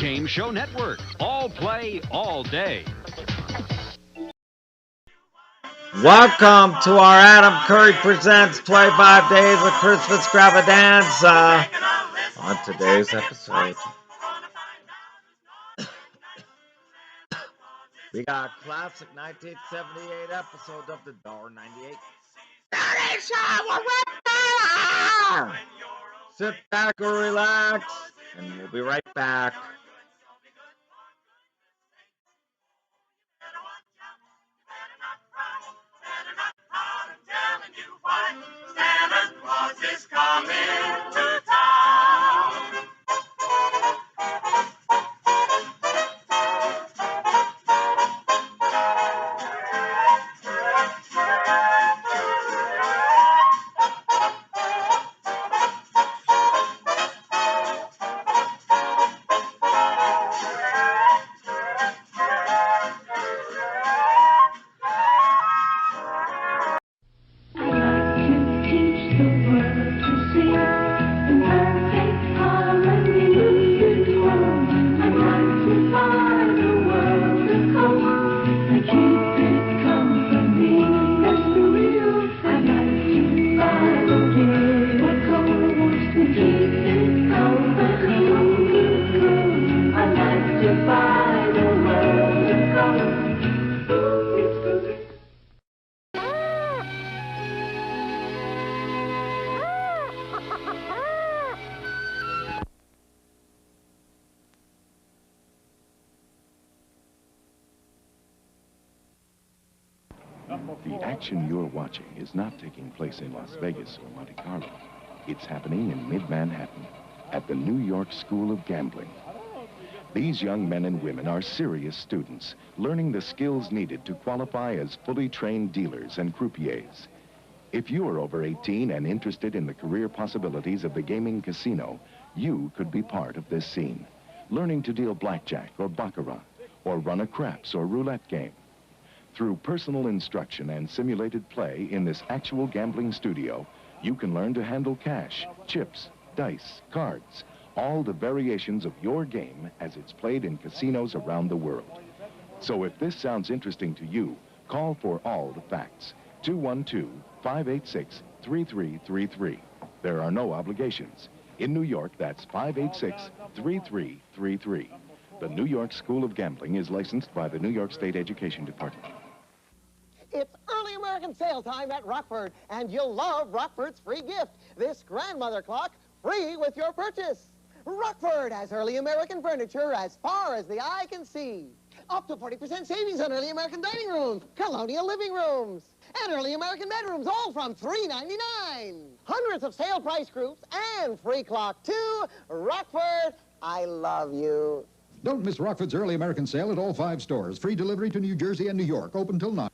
Game Show Network. All play, all day. Welcome to our Adam Curry Presents 25 Days of Christmas Extravaganza. On today's episode, we got a classic 1978 episode of the $1.98 Show. Sit back or relax, and we'll be right back. Santa Claus is coming to town. The action you're watching is not taking place in Las Vegas or Monte Carlo. It's happening in mid-Manhattan at the New York School of Gambling. These young men and women are serious students, learning the skills needed to qualify as fully trained dealers and croupiers. If you are over 18 and interested in the career possibilities of the gaming casino, you could be part of this scene, learning to deal blackjack or baccarat, or run a craps or roulette game. Through personal instruction and simulated play in this actual gambling studio, you can learn to handle cash, chips, dice, cards, all the variations of your game as it's played in casinos around the world. So if this sounds interesting to you, call for all the facts. 212-586-3333. There are no obligations. In New York, that's 586-3333. The New York School of Gambling is licensed by the New York State Education Department. It's early American sale time at Rockford, and you'll love Rockford's free gift, this grandmother clock, free with your purchase. Rockford has early American furniture as far as the eye can see. Up to 40% savings on early American dining rooms, colonial living rooms, and early American bedrooms, all from $3.99. Hundreds of sale price groups and free clock, too. Rockford, I love you. Don't miss Rockford's early American sale at all 5 stores. Free delivery to New Jersey and New York, open till 9.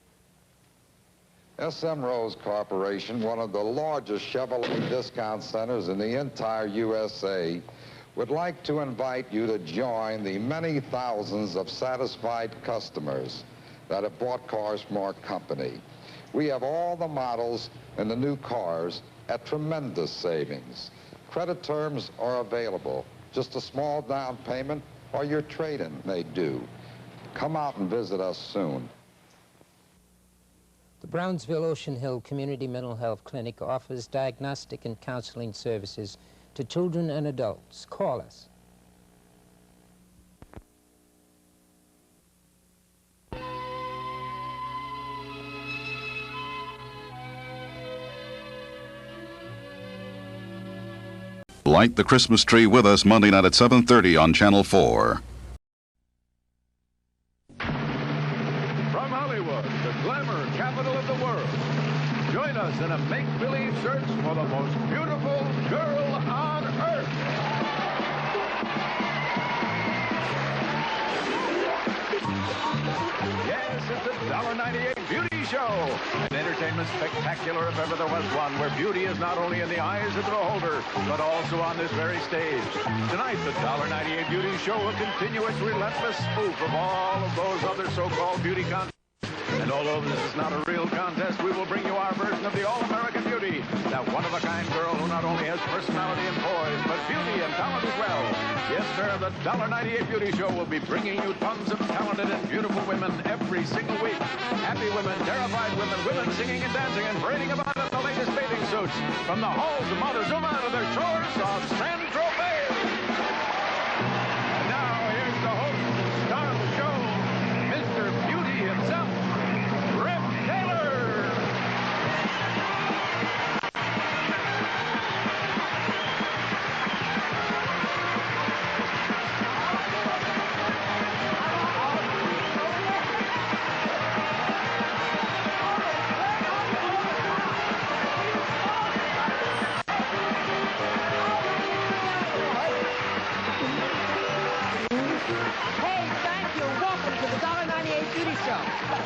SM Rose Corporation, one of the largest Chevrolet discount centers in the entire USA, would like to invite you to join the many thousands of satisfied customers that have bought cars from our company. We have all the models and the new cars at tremendous savings. Credit terms are available. Just a small down payment or your trade-in may do. Come out and visit us soon. The Brownsville Ocean Hill Community Mental Health Clinic offers diagnostic and counseling services to children and adults. Call us. Light the Christmas tree with us Monday night at 7:30 on Channel 4. From Hollywood, the glamour capital of the world, join us in a make-believe search for the most beautiful girl on earth. Yes, it's the $1.98 Beauty Show. An entertainment spectacular if ever there was one, where beauty is not only in the eyes of the beholder, but also on this very stage. Tonight, the $1.98 Beauty Show will continue its relentless spoof of all of those other so-called beauty contests. And although this is not a real contest, we will bring you our version of the All-American Beauty, that one-of-a-kind girl who not only has personality and poise, but beauty and talent as well. Yes, sir, the $1.98 Beauty Show will be bringing you tons of talented and beautiful women every single week. Happy women, terrified women, women singing and dancing and parading about in the latest bathing suits. From the halls of Montezuma to the shores of San Tropez. And now, here's the host, star of the show, Mr. Beauty himself, Rip Taylor.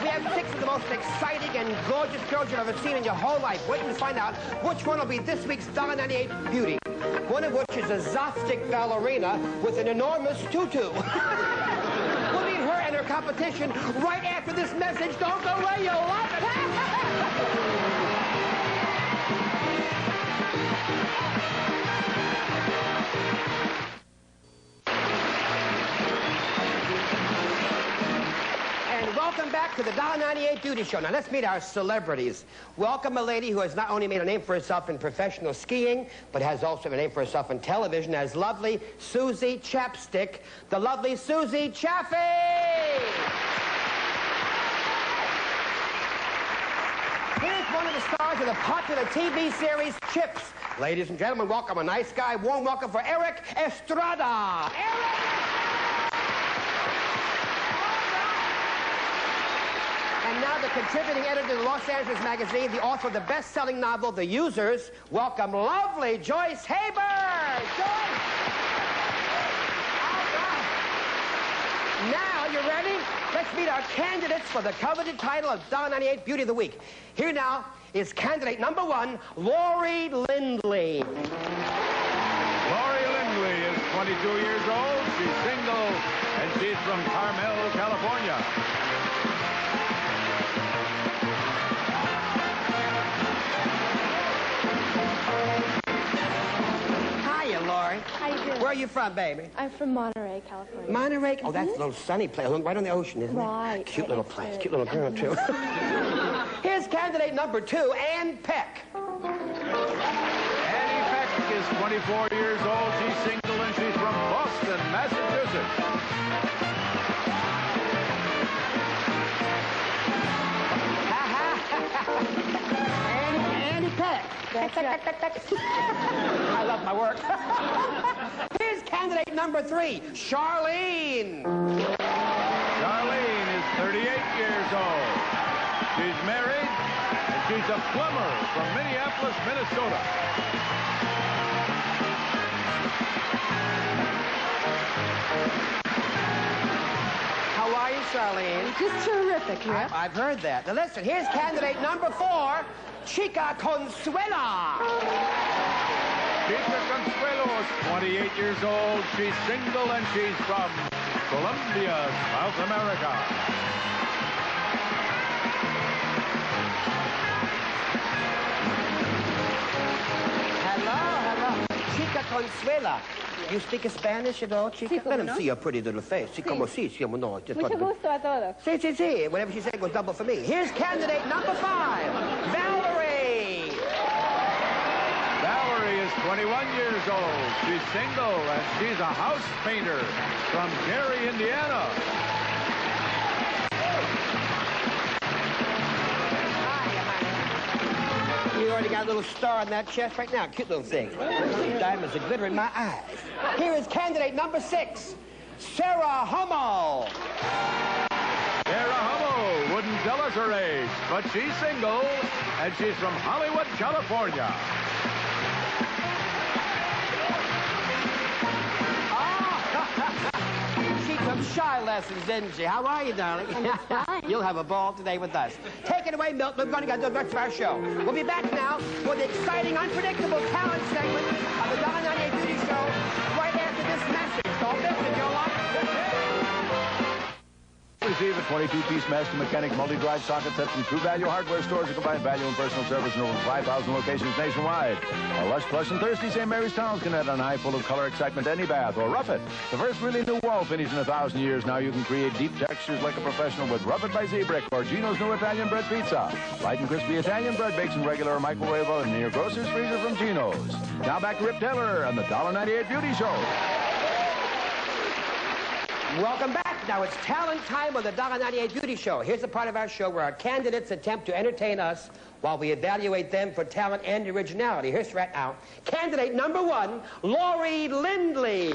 We have 6 of the most exciting and gorgeous girls you've ever seen in your whole life. Waiting to find out which one will be this week's $1.98 Beauty. One of which is a Zopstic ballerina with an enormous tutu. We'll meet her and her competition right after this message. Don't go away, you'll love it. Welcome back to the $1.98 Beauty Show. Now, let's meet our celebrities. Welcome a lady who has not only made a name for herself in professional skiing, but has also made a name for herself in television as lovely Susie Chapstick, the lovely Susie Chaffee! Here's one of the stars of the popular TV series Chips. Ladies and gentlemen, welcome a nice guy. Warm welcome for Eric Estrada. Eric! And now the contributing editor of the Los Angeles Magazine, the author of the best-selling novel, The Users. Welcome, lovely Joyce Haber! Joyce! All right. Now, you ready? Let's meet our candidates for the coveted title of $1.98 Beauty of the Week. Here now is candidate number 1, Lori Lindley. Lori Lindley is 22 years old. She's single, and she's from Carmel, California. Hiya, Lori. How you doing? Where are you from, baby? I'm from Monterey, California. Monterey? Oh, that's a little sunny place. Right on the ocean, isn't it? Right. Cute little place. Cute little girl, too. Here's candidate number 2, Ann Peck. Annie Peck is 24 years old. She's single, and she's from Boston, Massachusetts. Annie Peck. That's right. I love my work. Here's candidate number 3, Charlene. Charlene is 38 years old. She's married, and she's a plumber from Minneapolis, Minnesota. How are you, Charlene? Just terrific, Rick. I've heard that. Now listen, here's candidate number 4, Chica Consuela. Chica Consuelo is 28 years old. She's single, and she's from Colombia, South America. Hello. Chica Consuela. You speak Spanish at all, Chica? Sí, Let him no? see your pretty little face. Sí, como sí, sí, como no. Just Mucho gusto a todos. Sí. Whatever she said was double for me. Here's candidate number 5, Valerie. Valerie is 21 years old. She's single, and she's a house painter from Gary, Indiana. You already got a little star on that chest right now. Cute little thing. Diamonds are glittering in my eyes. Here is candidate number 6, Sarah Hummel. Sarah Hummel wouldn't tell us her age, but she's single, and she's from Hollywood, California. She took shy lessons, didn't she? How are you, darling? You'll have a ball today with us. Take it away, Milton. We're going to get the rest of our show. We'll be back now for the exciting, unpredictable talent segment of the $1.98 Beauty Show right after this message. Don't miss it. You'll like it. Receive at 22-piece master mechanic multi-drive socket sets from True Value hardware stores that combine value and personal service in over 5,000 locations nationwide. Or Lush, Plush, and Thirsty St. Mary's Towels can add an eye full of color excitement to any bath. Or Rough It, the first really new wall finish in 1,000 years. Now you can create deep textures like a professional with Rough It by Z-Brick or Gino's new Italian bread pizza. Light and crispy Italian bread bakes in regular or microwave oven in your grocer's freezer from Gino's. Now back to Rip Taylor and the $1.98 Beauty Show. Welcome back. Now it's talent time on the $1.98 Beauty Show. Here's the part of our show where our candidates attempt to entertain us while we evaluate them for talent and originality. Here's right now. Candidate number 1, Lori Lindley.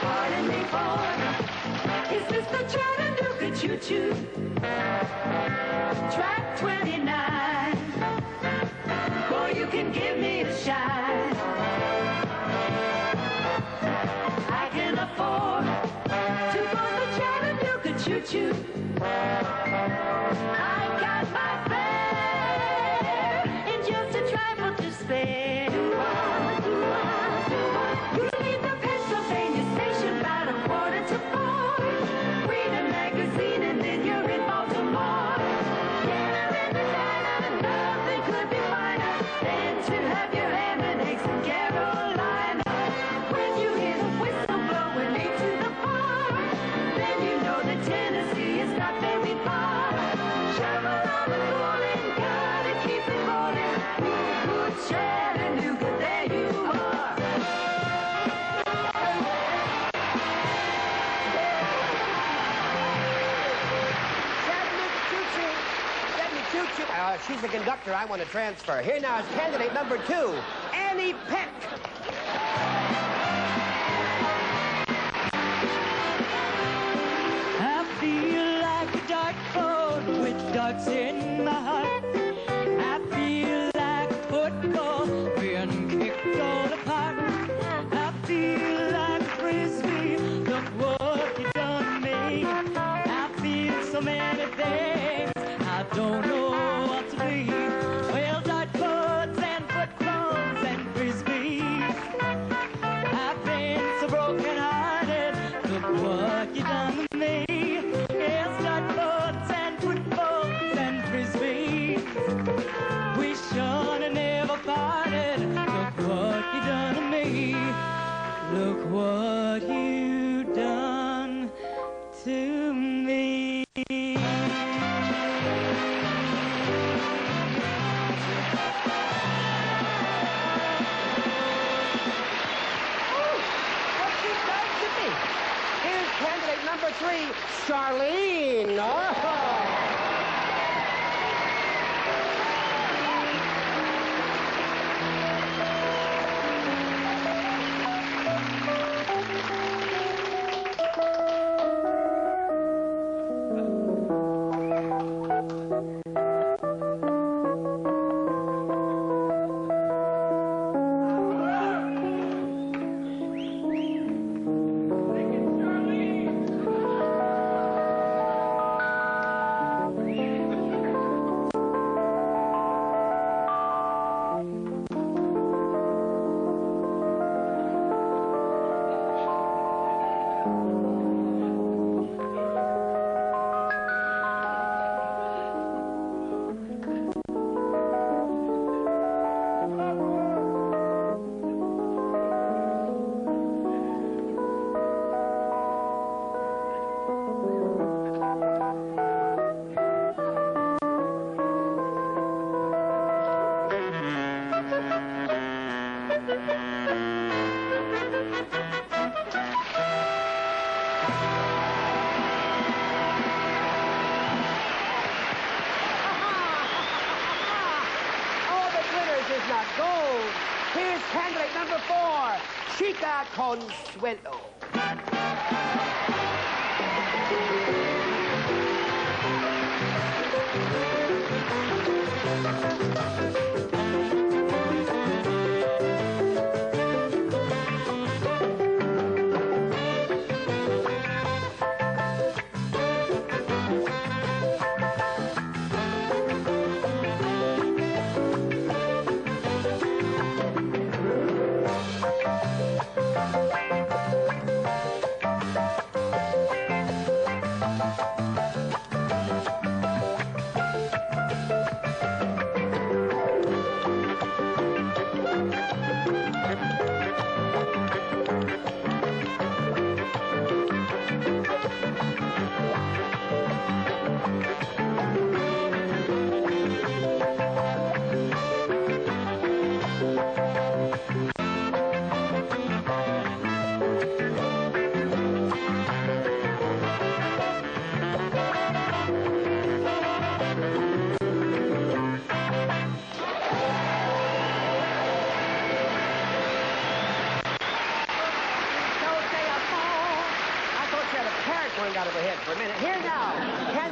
Pardon me for, is this the Chattanooga choo-choo? Track 29. Boy, you can give me a shine. I can afford to board the Chattanooga choo-choo. I got my fare in just a trifle to spare. You leave the Pennsylvania station about 3:45. Read a magazine and then you're in Baltimore. Dinner in the diner, nothing could be finer than to have your ham and eggs in Carolina. When you hear the whistle blowing me to the bar, then you know that Tennessee is not very far. Shovel on the cooling, gotta keep it rolling. Good Chattanooga, there you are. Chattanooga choo-choo. Chattanooga choo-choo. She's the conductor I want to transfer. Here now is candidate number 2, Annie Peck. I feel like a dartboard with darts in my heart. I feel like football being kicked all apart. I feel like a frisbee, look what you done to me. I feel so many things, I don't know what to be. Well, dartboards and footballs and frisbees, I've been so broken-hearted, look what you done to me. Yes, dartboards and footballs and frisbees, we should have never parted. Look what you done to me. Look what you done to me. What you done to me? Here's candidate number 3, Charlene. Oh. Is not gold. Here's candidate number 4, Chica Consuelo.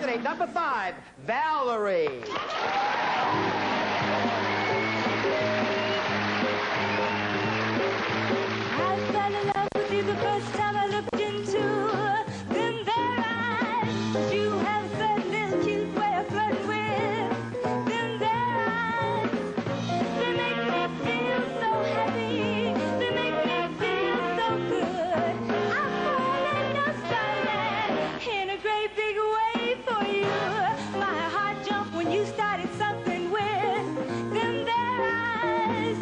candidate number 5, Valerie. I fell in love with you the first time I looked into them there eyes. You have a certain little cute way of flirting with them there eyes. They make me feel so happy. They make me feel so good. I'm falling your starlight in a great big way for you. My heart jumped when you started something with them there eyes.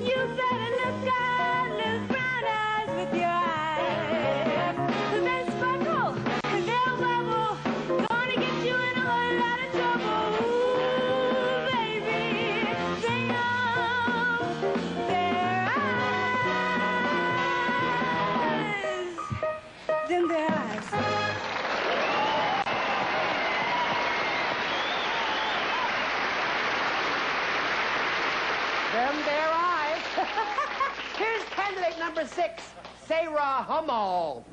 You better look out, those brown eyes with your eyes. 'Cause they sparkle and they'll bubble, gonna get you in a whole lot of trouble. Ooh, baby, they know their eyes, them their eyes. Them their eyes. Here's candidate number 6, Sarah Hummel.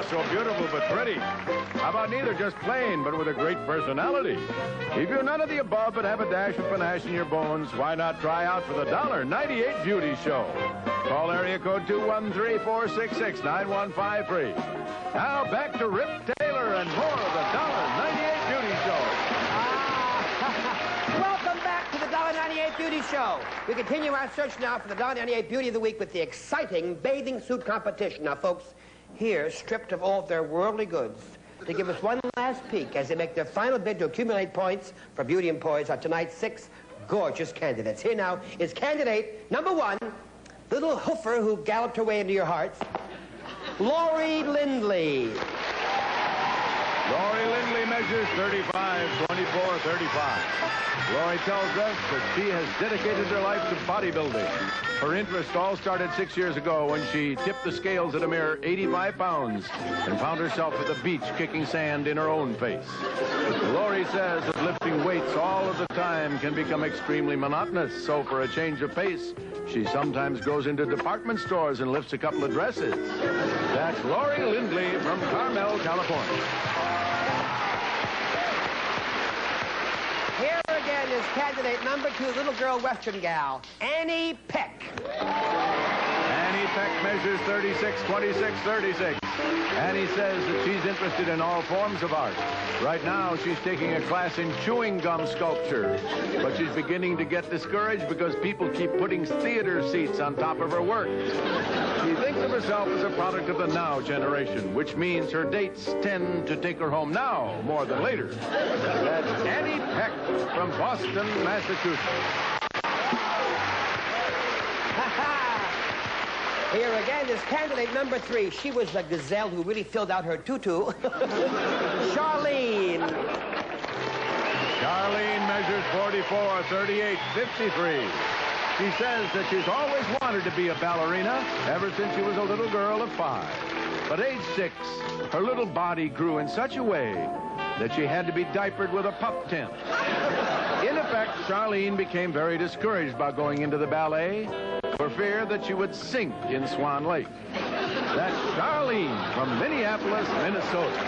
So beautiful but pretty. How about neither just plain but with a great personality? If you're none of the above but have a dash of panache in your bones, why not try out for the $1.98 Beauty Show? Call area code 213-466-9153. Now back to Rip Taylor and more of the $1.98 Beauty Show. Welcome back to the $1.98 Beauty Show. We continue our search now for the $1.98 Beauty of the Week with the exciting bathing suit competition. Now, folks, here, stripped of all of their worldly goods, to give us one last peek as they make their final bid to accumulate points for Beauty and Poise are tonight's 6 gorgeous candidates. Here now is candidate number 1, little hoofer who galloped her way into your hearts, Lori Lindley. Lori Lindley measures 35, 24, 35. Lori tells us that she has dedicated her life to bodybuilding. Her interest all started 6 years ago when she tipped the scales at a mere 85 pounds and found herself at the beach kicking sand in her own face. Lori says that lifting weights all of the time can become extremely monotonous, so for a change of pace, she sometimes goes into department stores and lifts a couple of dresses. That's Lori Lindley from Carmel, California. Here again is candidate number 2, little girl western gal, Annie Peck. Annie Peck measures 36, 26, 36. Annie says that she's interested in all forms of art. Right now, she's taking a class in chewing gum sculpture. But she's beginning to get discouraged because people keep putting theater seats on top of her work. She thinks of herself as a product of the now generation, which means her dates tend to take her home now more than later. That's Annie Peck from Boston, Massachusetts. Here again is candidate number 3. She was the gazelle who really filled out her tutu. Charlene. Charlene measures 44, 38, 53. She says that she's always wanted to be a ballerina ever since she was a little girl of 5. But age 6, her little body grew in such a way that she had to be diapered with a pup tent. In effect, Charlene became very discouraged about going into the ballet for fear that she would sink in Swan Lake. That's Charlene from Minneapolis, Minnesota.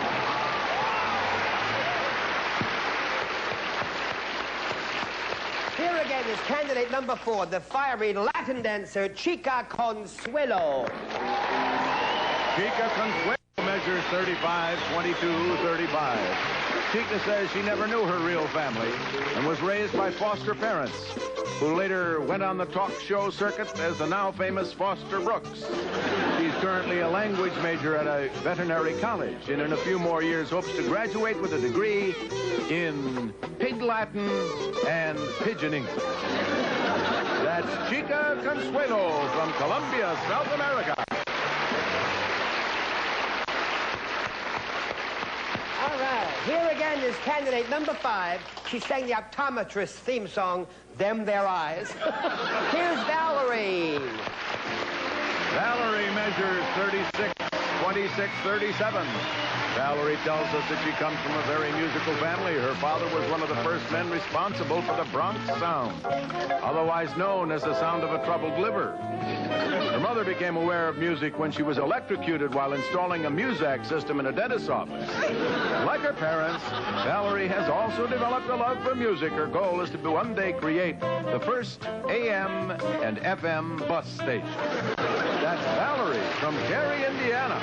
Here again is candidate number 4, the fiery Latin dancer Chica Consuelo. Chica Consuelo measures 35, 22, 35. Chica says she never knew her real family and was raised by foster parents, who later went on the talk show circuit as the now famous Foster Brooks. She's currently a language major at a veterinary college, and in a few more years hopes to graduate with a degree in Pig Latin and Pidgin English. That's Chica Consuelo from Colombia, South America. All right, here again is candidate number 5. She sang the optometrist theme song, Them Their Eyes. Here's Valerie. Valerie measures 36, 26, 37. Valerie tells us that she comes from a very musical family. Her father was one of the first men responsible for the Bronx sound, otherwise known as the sound of a troubled liver. Her mother became aware of music when she was electrocuted while installing a Muzak system in a dentist's office. Like her parents, Valerie has also developed a love for music. Her goal is to one day create the first AM and FM bus station. That's Valerie from Gary, Indiana.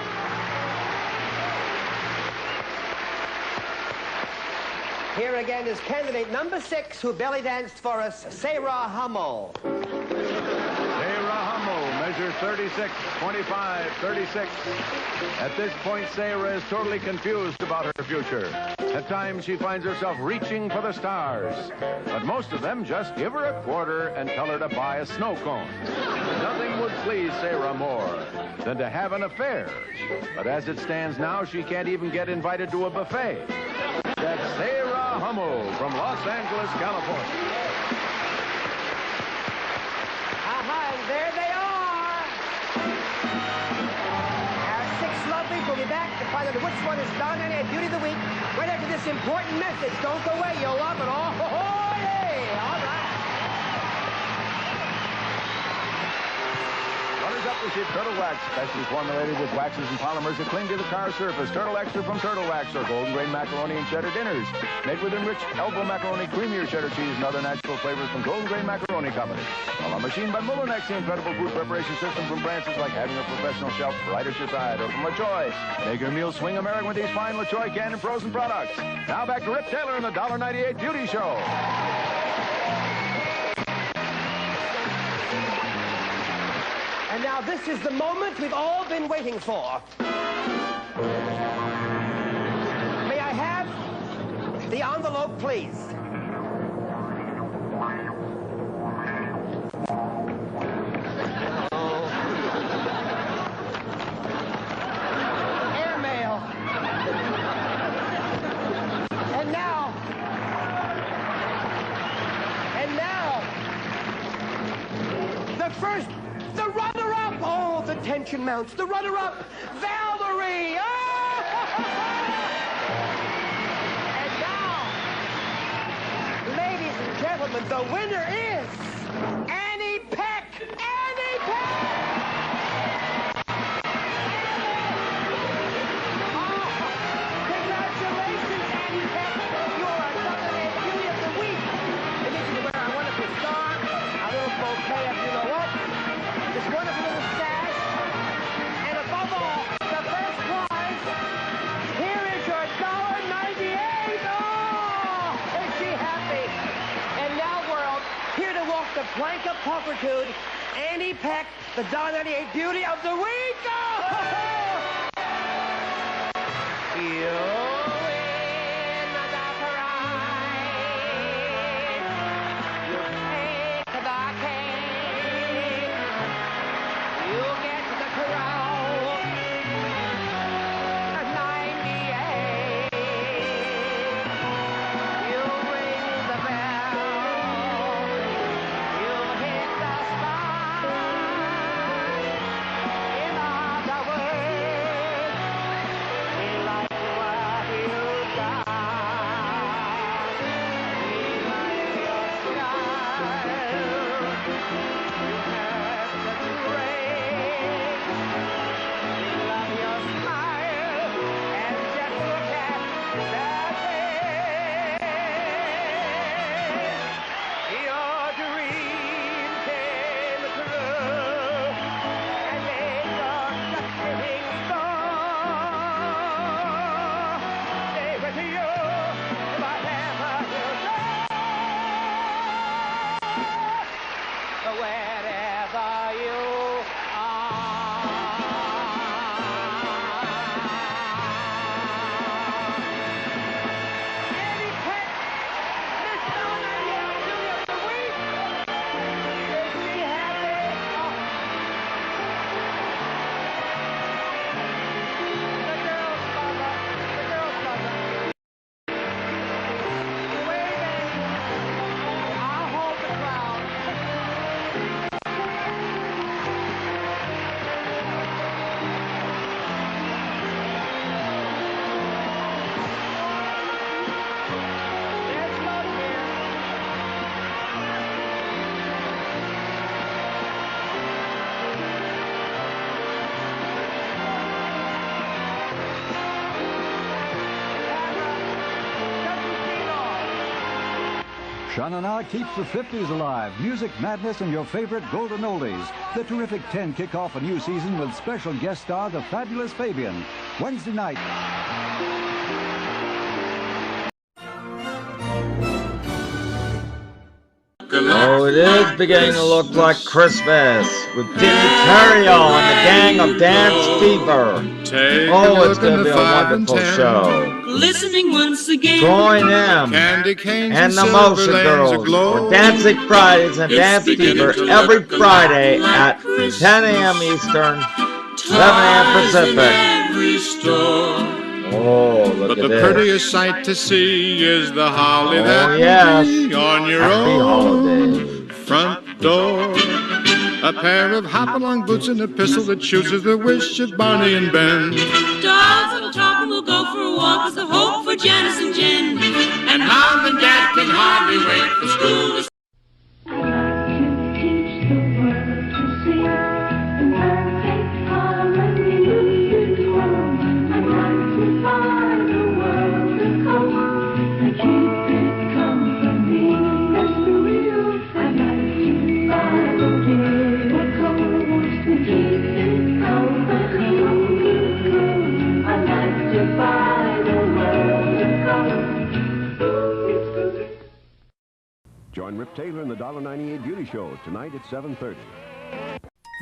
Here again is candidate number 6, who belly danced for us, Sarah Hummel. Sarah Hummel measures 36, 25, 36. At this point, Sarah is totally confused about her future. At times, she finds herself reaching for the stars. But most of them just give her a quarter and tell her to buy a snow cone. Nothing would please Sarah more than to have an affair. But as it stands now, she can't even get invited to a buffet. That's Sarah Hummel from Los Angeles, California. And there they are. Our 6 lovelies will be back to find out which one is Donna and Beauty of the Week right after this important message. Don't go away. You'll love it all. Oh, yeah. All right. Runners up this year, Turtle Wax, specially formulated with waxes and polymers that cling to the car surface. Turtle Extra from Turtle Wax, or golden grain macaroni and cheddar dinners. Made with enriched elbow macaroni, creamier cheddar cheese, and other natural flavors from Golden Grain Macaroni Company. While machined by Molinex, the incredible food preparation system from brands like having a professional shelf right at your side, or from LaChoy. Make your meals swing American with these fine LaChoy canned and frozen products. Now back to Rip Taylor and the $1.98 Beauty Show. And now this is the moment we've all been waiting for. May I have the envelope, please? Airmail. And now, the runner-up. Oh, the tension mounts. The runner-up, Valerie. Oh! And now, ladies and gentlemen, the winner is Annie Peck. Annie Peck. Oh, congratulations, Annie Peck. You are a WNBA Beauty of the Week. And this is where I want to start. A little bouquet of you know what? This wonderful little sash. And above all, the first prize. Here is your $1.98. Oh, is she happy? And now, world, here to walk the plank of pulchritude, Annie Peck, the $1.98 Beauty of the Week. Oh! You win the prize. You take the cake. You get the crown. 98. You ring the bell. You hit the spot. In other words, Sha-Na-Na keeps the 50s alive. Music madness and your favorite golden oldies. The Terrific 10 kick off a new season with special guest star, the fabulous Fabian. Wednesday night. Oh, it is beginning to look like Christmas with Timmy Terrio and the gang of Dance Fever. Oh, it's going to be a wonderful show. Listening once again. Join them and the Motion Girls for Dancing Fridays and Dance Fever every Friday at 10 a.m. Eastern, 7 a.m. Pacific. Oh, look but at the this. prettiest sight to see is the holly that yes. will be on your own front door. A pair of hop-along boots and a pistol that shoots is the wish of Barney and Ben. Dolls that'll talk and we'll go for a walk is the hope for Janice and Jen. And Mom and Dad can hardly wait for school to Join Rip Taylor in the $1.98 Beauty Show tonight at 7:30.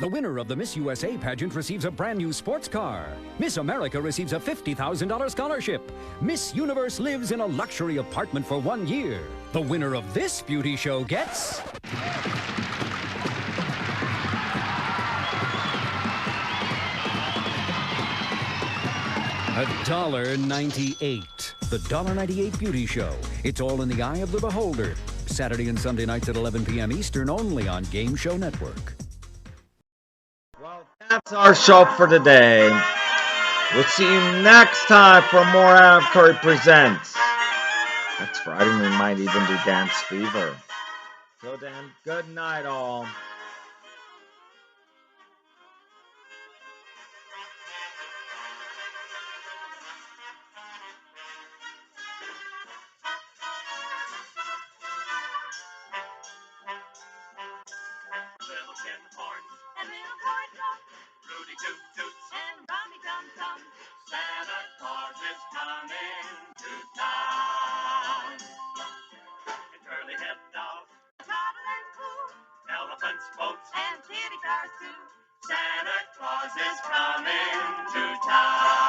The winner of the Miss USA pageant receives a brand new sports car. Miss America receives a $50,000 scholarship. Miss Universe lives in a luxury apartment for 1 year. The winner of this beauty show gets... $1.98. The $1.98 Beauty Show. It's all in the eye of the beholder. Saturday and Sunday nights at 11 p.m. Eastern, only on Game Show Network. Well, that's our show for today. We'll see you next time for more Adam Curry Presents. Next Friday, we might even do Dance Fever. Till then, good night, all. Santa Claus is coming to town. And curly-head dolls, toddling cool, elephants, boats, and kitty cars too. Santa Claus is coming to town.